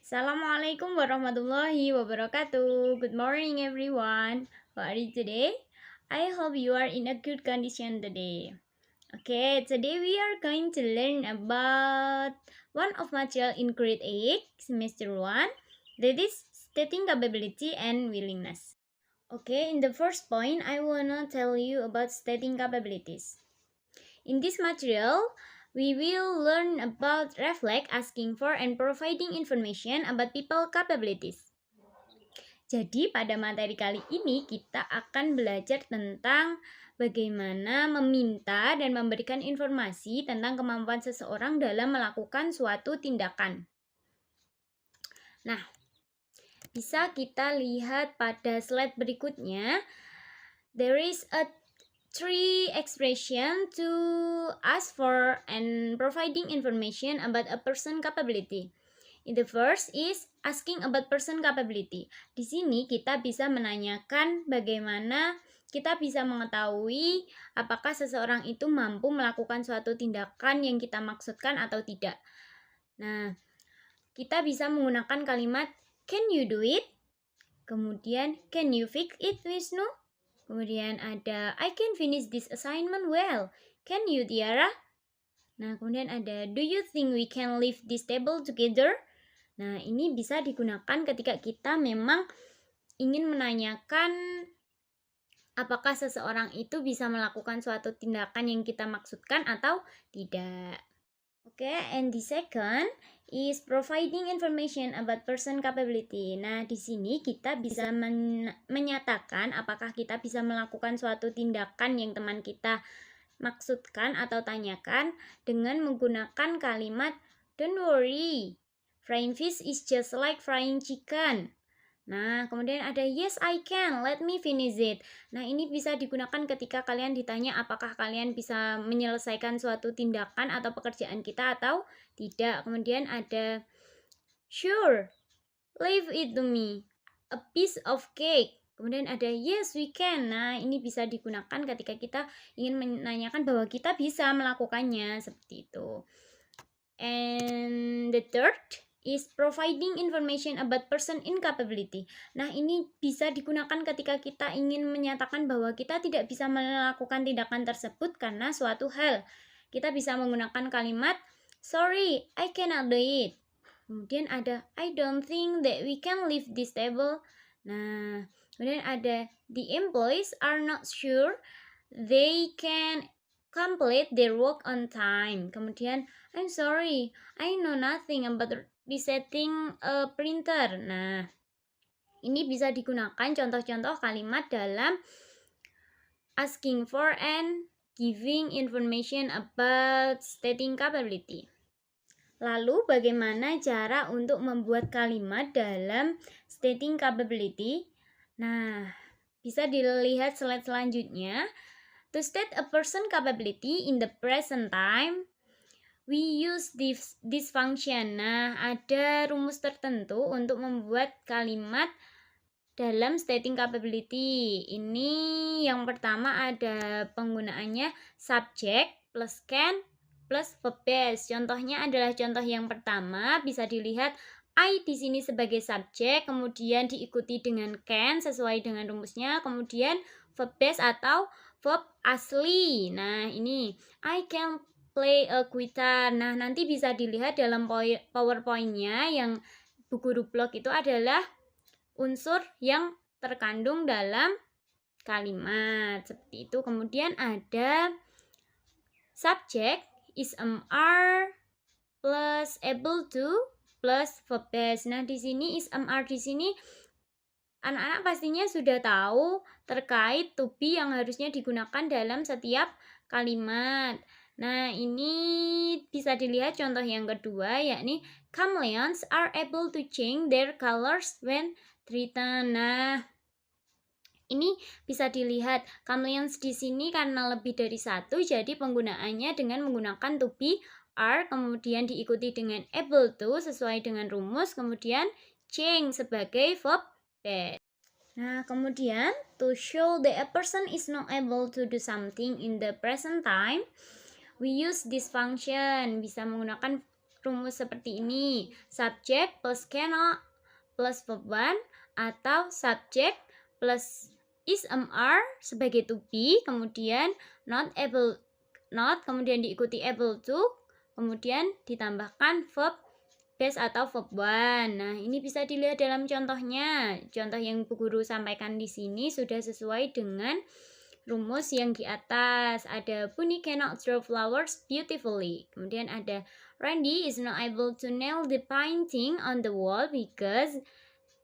Assalamualaikum warahmatullahi wabarakatuh. Good morning, everyone. How are you today? I hope you are in a good condition today. Okay, today we are going to learn about one of material in grade 8, semester 1, that is stating capability and willingness. Okay, in the first point, I wanna tell you about stating capabilities. In this material, we will learn about reflect, asking for, and providing information about people capabilities. Jadi pada materi kali ini kita akan belajar tentang bagaimana meminta dan memberikan informasi tentang kemampuan seseorang dalam melakukan suatu tindakan. Nah, bisa kita lihat pada slide berikutnya. There is a three expression to ask for and providing information about a person capability. In the first is asking about person capability. Di sini kita bisa menanyakan bagaimana kita bisa mengetahui apakah seseorang itu mampu melakukan suatu tindakan yang kita maksudkan atau tidak. Nah, kita bisa menggunakan kalimat can you do it? Kemudian can you fix it, Wisnu? Kemudian ada I can finish this assignment well. Can you, Tiara? Nah, kemudian ada do you think we can lift this table together? Nah, ini bisa digunakan ketika kita memang ingin menanyakan apakah seseorang itu bisa melakukan suatu tindakan yang kita maksudkan atau tidak. Oke, and the second is providing information about person capability. Nah, di sini kita bisa menyatakan apakah kita bisa melakukan suatu tindakan yang teman kita maksudkan atau tanyakan dengan menggunakan kalimat don't worry, frying fish is just like frying chicken. Nah, kemudian ada yes I can, let me finish it. Nah, ini bisa digunakan ketika kalian ditanya apakah kalian bisa menyelesaikan suatu tindakan atau pekerjaan kita atau tidak. Kemudian ada sure, leave it to me, a piece of cake. Kemudian ada yes we can. Nah, ini bisa digunakan ketika kita ingin menanyakan bahwa kita bisa melakukannya, seperti itu. And the third is providing information about person incapability. Nah, ini bisa digunakan ketika kita ingin menyatakan bahwa kita tidak bisa melakukan tindakan tersebut karena suatu hal. Kita bisa menggunakan kalimat sorry, I cannot do it. Kemudian ada I don't think that we can lift this table. Nah, kemudian ada the employees are not sure they can complete their work on time. Kemudian I'm sorry, I know nothing about resetting a printer. Nah, ini bisa digunakan contoh-contoh kalimat dalam asking for and giving information about stating capability. Lalu bagaimana cara untuk membuat kalimat dalam stating capability? Nah, bisa dilihat slide selanjutnya. To state a person capability in the present time, we use this function. Nah, ada rumus tertentu untuk membuat kalimat dalam stating capability. Ini yang pertama ada penggunaannya subject plus can plus verb base. Contohnya adalah contoh yang pertama, bisa dilihat I di sini sebagai subjek, kemudian diikuti dengan can sesuai dengan rumusnya, kemudian verb base atau verb asli. Nah, ini I can play a guitar. Nah, nanti bisa dilihat dalam PowerPoint-nya yang Bu Guru Blog itu adalah unsur yang terkandung dalam kalimat. Seperti itu. Kemudian ada subject is are plus able to plus verb base. Nah, di sini is are di sini anak-anak pastinya sudah tahu terkait to be yang harusnya digunakan dalam setiap kalimat. Nah, ini bisa dilihat contoh yang kedua, yakni chameleons are able to change their colors when threatened. Nah, ini bisa dilihat chameleons di sini karena lebih dari satu, jadi penggunaannya dengan menggunakan to be are, kemudian diikuti dengan able to sesuai dengan rumus, kemudian change sebagai verb base. Nah, kemudian to show that a person is not able to do something in the present time, we use this function. Bisa menggunakan rumus seperti ini. Subject plus cannot plus verb 1 atau subject plus is are sebagai to be, kemudian not, kemudian diikuti able to, kemudian ditambahkan verb base atau verb 1. Nah, ini bisa dilihat dalam contohnya. Contoh yang Bu Guru sampaikan di sini sudah sesuai dengan rumus yang di atas. Ada Bunny cannot draw flowers beautifully. Kemudian ada Randy is not able to nail the painting on the wall because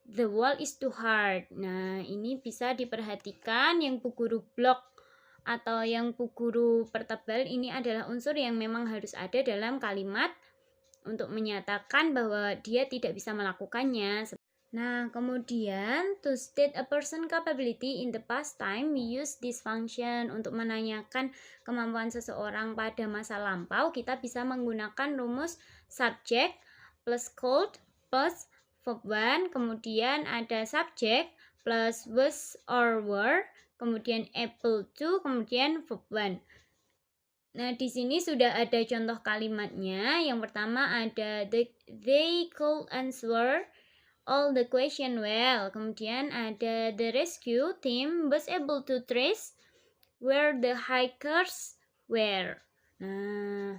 the wall is too hard. Nah, ini bisa diperhatikan yang Bu Guru blok atau yang Bu Guru pertebal ini adalah unsur yang memang harus ada dalam kalimat untuk menyatakan bahwa dia tidak bisa melakukannya. Nah, kemudian to state a person capability in the past time, we use this function. Untuk menanyakan kemampuan seseorang pada masa lampau, kita bisa menggunakan rumus subject plus could plus verb 1, kemudian ada subject plus was or were, kemudian able to, kemudian verb 1. Nah, di sini sudah ada contoh kalimatnya. Yang pertama ada they could answer all the question well. Kemudian ada the rescue team was able to trace where the hikers were. Nah,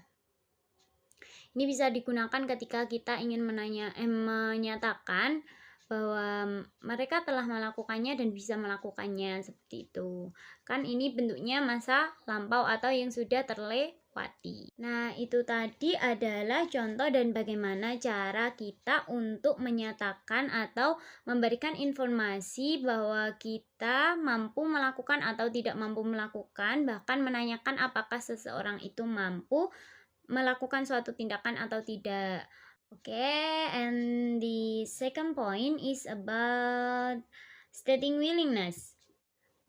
ini bisa digunakan ketika kita ingin menyatakan bahwa mereka telah melakukannya dan bisa melakukannya, seperti itu. Kan ini bentuknya masa lampau atau yang sudah terlewati. Nah, itu tadi adalah contoh dan bagaimana cara kita untuk menyatakan atau memberikan informasi bahwa kita mampu melakukan atau tidak mampu melakukan, bahkan menanyakan apakah seseorang itu mampu melakukan suatu tindakan atau tidak. Okay, and the second point is about stating willingness.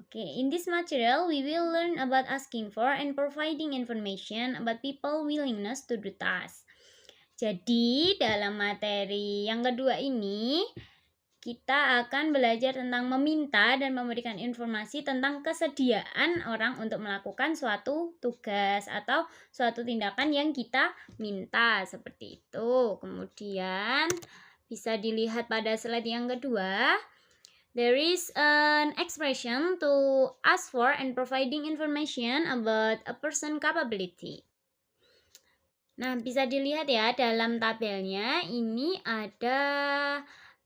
Okay, in this material, we will learn about asking for and providing information about people willingness to do tasks. Jadi, dalam materi yang kedua ini, kita akan belajar tentang meminta dan memberikan informasi tentang kesediaan orang untuk melakukan suatu tugas atau suatu tindakan yang kita minta, seperti itu. Kemudian, bisa dilihat pada slide yang kedua. There is an expression to ask for and providing information about a person capability. Nah, bisa dilihat ya dalam tabelnya, ini ada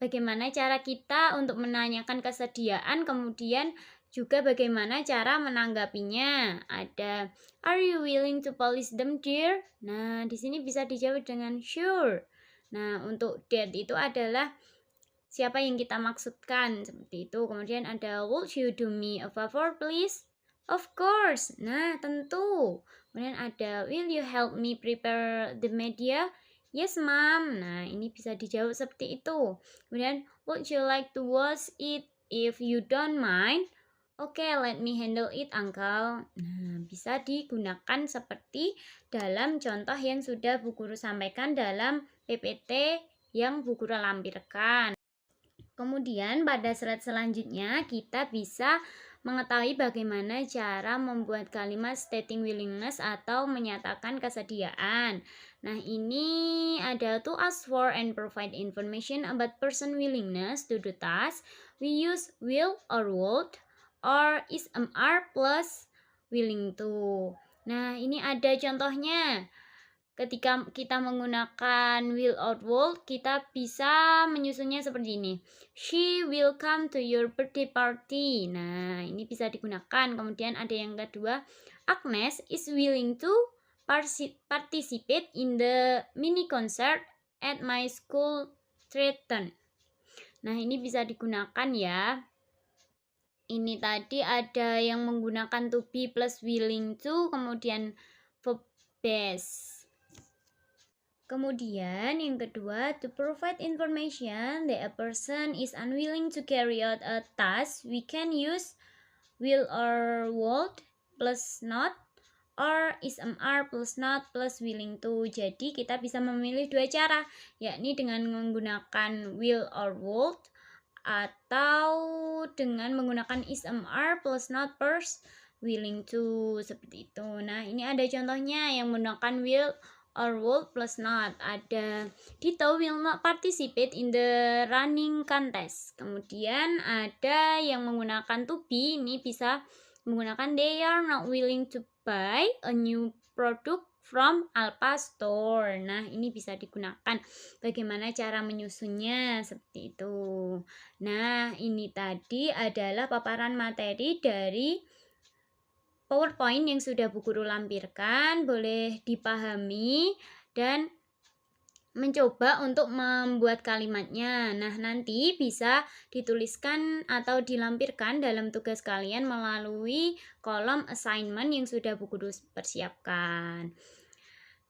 bagaimana cara kita untuk menanyakan kesediaan, kemudian juga bagaimana cara menanggapinya. Ada, are you willing to polish them, dear? Nah, di sini bisa dijawab dengan sure. Nah, untuk that itu adalah siapa yang kita maksudkan, seperti itu. Kemudian ada, would you do me a favor, please? Of course. Nah, tentu. Kemudian ada, will you help me prepare the media? Yes, ma'am. Nah, ini bisa dijawab seperti itu. Kemudian, would you like to wash it if you don't mind? Okay, let me handle it, uncle. Nah, bisa digunakan seperti dalam contoh yang sudah Bu Guru sampaikan dalam PPT yang Bu Guru lampirkan. Kemudian pada slide selanjutnya kita bisa mengetahui bagaimana cara membuat kalimat stating willingness atau menyatakan kesediaan. Nah, ini ada to ask for and provide information about person willingness to do task. We use will or would or is are plus willing to. Nah, ini ada contohnya. Ketika kita menggunakan will or would, kita bisa menyusunnya seperti ini. She will come to your birthday party. Nah, ini bisa digunakan. Kemudian ada yang kedua, Agnes is willing to participate in the mini concert at my school Triton. Nah, ini bisa digunakan ya. Ini tadi ada yang menggunakan to be plus willing to, kemudian verb base. Kemudian yang kedua, to provide information that a person is unwilling to carry out a task, we can use will or would plus not or is are plus not plus willing to. Jadi kita bisa memilih dua cara, yakni dengan menggunakan will or would atau dengan menggunakan is are plus not plus willing to, seperti itu. Nah, ini ada contohnya yang menggunakan will or would plus not. Ada Dito will not participate in the running contest. Kemudian ada yang menggunakan to be, ini bisa menggunakan they are not willing to buy a new product from Alpa Store. Nah, ini bisa digunakan. Bagaimana cara menyusunnya? Seperti itu. Nah, ini tadi adalah paparan materi dari PowerPoint yang sudah Bu Guru lampirkan. Boleh dipahami dan mencoba untuk membuat kalimatnya. Nah, nanti bisa dituliskan atau dilampirkan dalam tugas kalian melalui kolom assignment yang sudah Bu Guru persiapkan.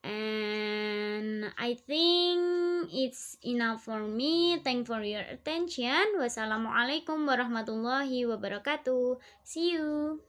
And I think it's enough for me. Thank for your attention. Wassalamualaikum warahmatullahi wabarakatuh. See you.